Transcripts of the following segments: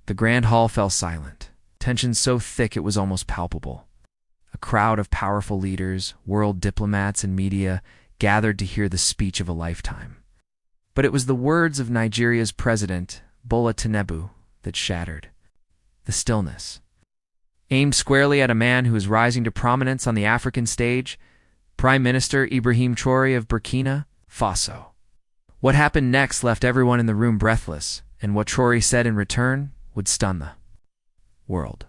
The grand hall fell silent, tension so thick it was almost palpable. A crowd of powerful leaders, world diplomats, and media gathered to hear the speech of a lifetime. But it was the words of Nigeria's president, Bola Tinubu, that shattered the stillness. Aimed squarely at a man who is rising to prominence on the African stage, Prime Minister Ibrahim Traoré of Burkina Faso. What happened next left everyone in the room breathless, and what Traoré said in return would stun the world.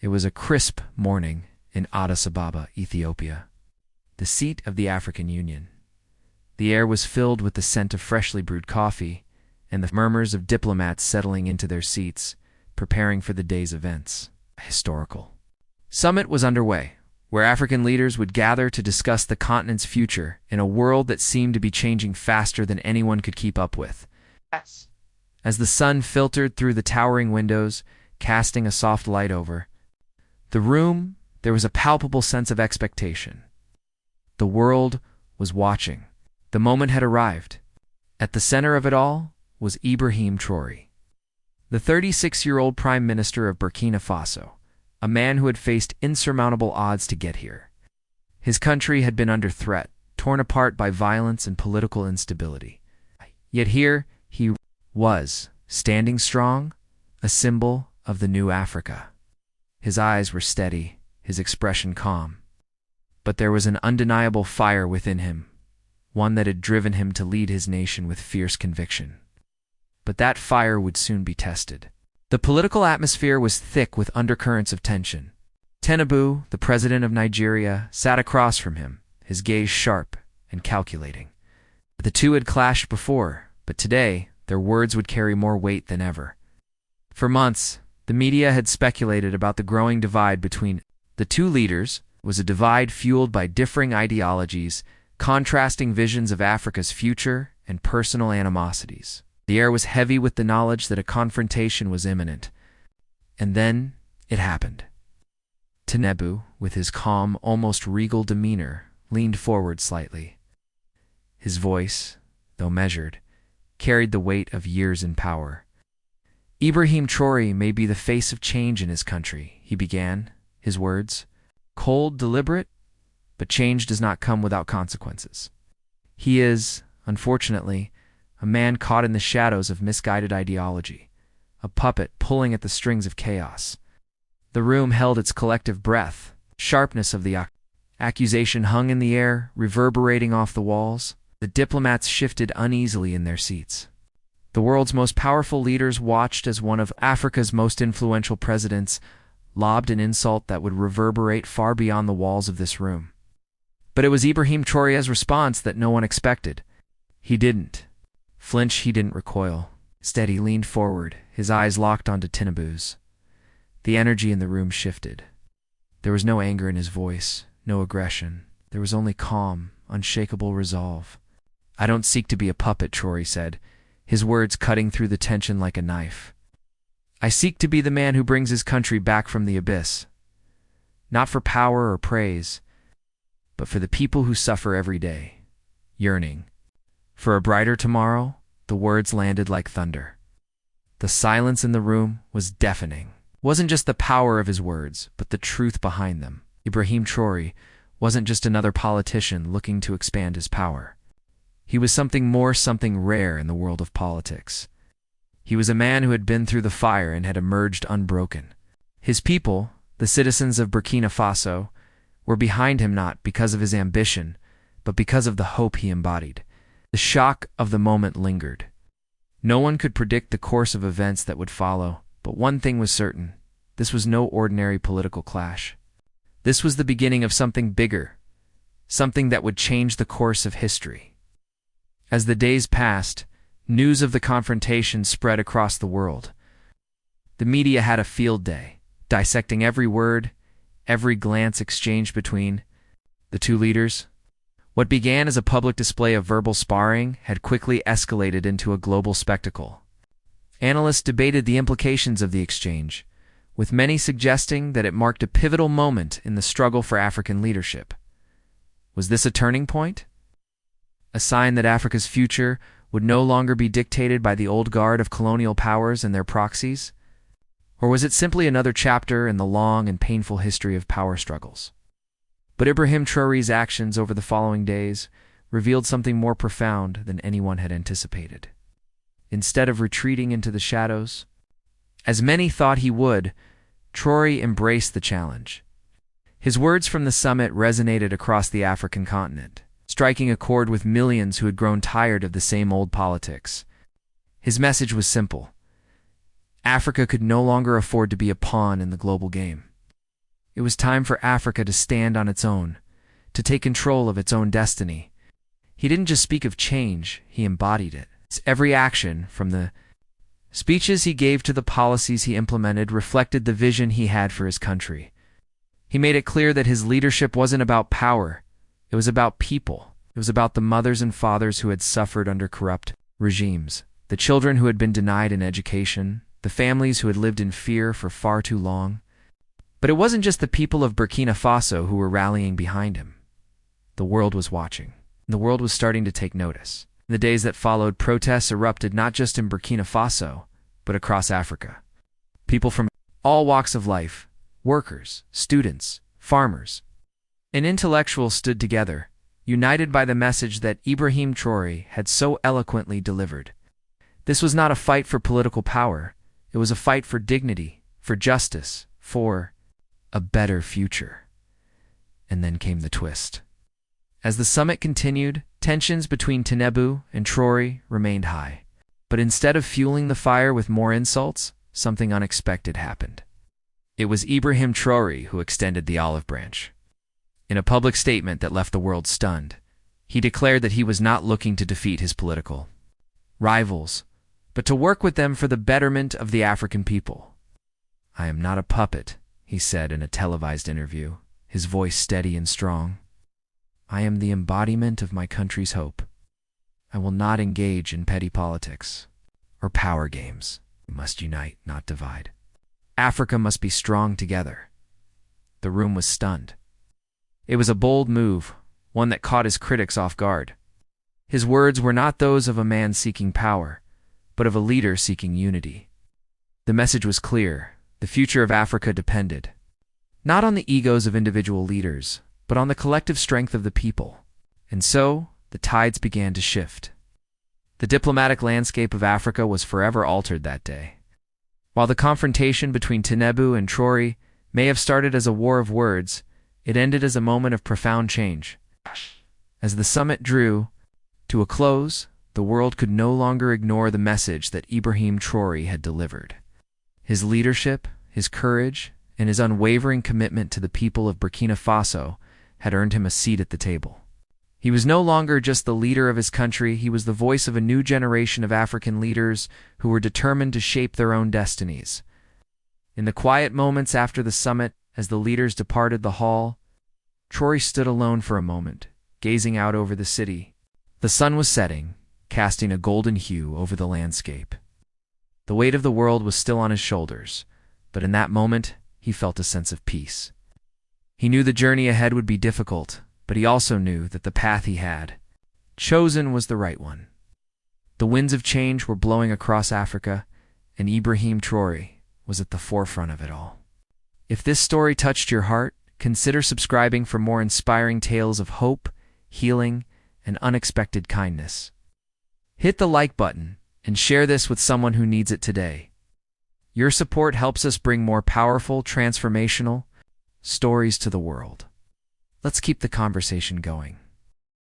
It was a crisp morning in Addis Ababa, Ethiopia, the seat of the African Union. The air was filled with the scent of freshly brewed coffee and the murmurs of diplomats settling into their seats, preparing for the day's events. A historical summit was underway, where African leaders would gather to discuss the continent's future in a world that seemed to be changing faster than anyone could keep up with. As the sun filtered through the towering windows, casting a soft light over the room, there was a palpable sense of expectation. The world was watching. The moment had arrived. At the center of it all was Ibrahim Traoré, the 36-year-old Prime Minister of Burkina Faso, a man who had faced insurmountable odds to get here. His country had been under threat, torn apart by violence and political instability. Yet here he was, standing strong, a symbol of the new Africa. His eyes were steady, his expression calm. But there was an undeniable fire within him, one that had driven him to lead his nation with fierce conviction. But that fire would soon be tested. The political atmosphere was thick with undercurrents of tension. Tinubu, the president of Nigeria, sat across from him, his gaze sharp and calculating. The two had clashed before, but today their words would carry more weight than ever. For months, the media had speculated about the growing divide between the two leaders. It was a divide fueled by differing ideologies, contrasting visions of Africa's future, and personal animosities. The air was heavy with the knowledge that a confrontation was imminent. And then it happened. Tinubu, with his calm, almost regal demeanor, leaned forward slightly. His voice, though measured, carried the weight of years in power. Ibrahim Traoré may be the face of change in his country, he began, his words cold, deliberate, but change does not come without consequences. He is, unfortunately, a man caught in the shadows of misguided ideology, a puppet pulling at the strings of chaos. The room held its collective breath. Sharpness of the accusation hung in the air, reverberating off the walls. The diplomats shifted uneasily in their seats. The world's most powerful leaders watched as one of Africa's most influential presidents lobbed an insult that would reverberate far beyond the walls of this room. But it was Ibrahim Traoré's response that no one expected. He didn't flinch, he didn't recoil. Instead, he leaned forward, his eyes locked onto Tinubu's. The energy in the room shifted. There was no anger in his voice, no aggression. There was only calm, unshakable resolve. "I don't seek to be a puppet," Traoré said, his words cutting through the tension like a knife. "I seek to be the man who brings his country back from the abyss. Not for power or praise, but for the people who suffer every day, yearning for a brighter tomorrow." The words landed like thunder. The silence in the room was deafening. It wasn't just the power of his words, but the truth behind them. Ibrahim Traoré wasn't just another politician looking to expand his power. He was something more, something rare in the world of politics. He was a man who had been through the fire and had emerged unbroken. His people, the citizens of Burkina Faso, were behind him not because of his ambition, but because of the hope he embodied. The shock of the moment lingered. No one could predict the course of events that would follow, but one thing was certain. This was no ordinary political clash. This was the beginning of something bigger, something that would change the course of history. As the days passed, news of the confrontation spread across the world. The media had a field day, dissecting every word, every glance exchanged between the two leaders. What began as a public display of verbal sparring had quickly escalated into a global spectacle. Analysts debated the implications of the exchange, with many suggesting that it marked a pivotal moment in the struggle for African leadership. Was this a turning point? A sign that Africa's future would no longer be dictated by the old guard of colonial powers and their proxies? Or was it simply another chapter in the long and painful history of power struggles? But Ibrahim Traoré's actions over the following days revealed something more profound than anyone had anticipated. Instead of retreating into the shadows, as many thought he would, Traoré embraced the challenge. His words from the summit resonated across the African continent, striking a chord with millions who had grown tired of the same old politics. His message was simple. Africa could no longer afford to be a pawn in the global game. It was time for Africa to stand on its own, to take control of its own destiny. He didn't just speak of change, he embodied it. Every action, from the speeches he gave to the policies he implemented, reflected the vision he had for his country. He made it clear that his leadership wasn't about power, it was about people. It was about the mothers and fathers who had suffered under corrupt regimes, the children who had been denied an education, the families who had lived in fear for far too long. But it wasn't just the people of Burkina Faso who were rallying behind him. The world was watching. The world was starting to take notice. In the days that followed, protests erupted not just in Burkina Faso, but across Africa. People from all walks of life, workers, students, farmers, and intellectuals stood together, united by the message that Ibrahim Traoré had so eloquently delivered. This was not a fight for political power. It was a fight for dignity, for justice, for a better future. And then came the twist. As the summit continued, tensions between Tinubu and Traoré remained high. But instead of fueling the fire with more insults, something unexpected happened. It was Ibrahim Traoré who extended the olive branch. In a public statement that left the world stunned, he declared that he was not looking to defeat his political rivals, but to work with them for the betterment of the African people. "I am not a puppet," he said in a televised interview, his voice steady and strong. "I am the embodiment of my country's hope. I will not engage in petty politics or power games. We must unite, not divide. Africa must be strong together." The room was stunned. It was a bold move, one that caught his critics off guard. His words were not those of a man seeking power, but of a leader seeking unity. The message was clear. The future of Africa depended not on the egos of individual leaders, but on the collective strength of the people. And so, the tides began to shift. The diplomatic landscape of Africa was forever altered that day. While the confrontation between Tinubu and Traoré may have started as a war of words, it ended as a moment of profound change. As the summit drew to a close, the world could no longer ignore the message that Ibrahim Traoré had delivered. His leadership, his courage, and his unwavering commitment to the people of Burkina Faso had earned him a seat at the table. He was no longer just the leader of his country, he was the voice of a new generation of African leaders who were determined to shape their own destinies. In the quiet moments after the summit, as the leaders departed the hall, Traoré stood alone for a moment, gazing out over the city. The sun was setting, casting a golden hue over the landscape. The weight of the world was still on his shoulders, but in that moment, he felt a sense of peace. He knew the journey ahead would be difficult, but he also knew that the path he had chosen was the right one. The winds of change were blowing across Africa, and Ibrahim Traoré was at the forefront of it all. If this story touched your heart, consider subscribing for more inspiring tales of hope, healing, and unexpected kindness. Hit the like button and share this with someone who needs it today. Your support helps us bring more powerful, transformational stories to the world. Let's keep the conversation going.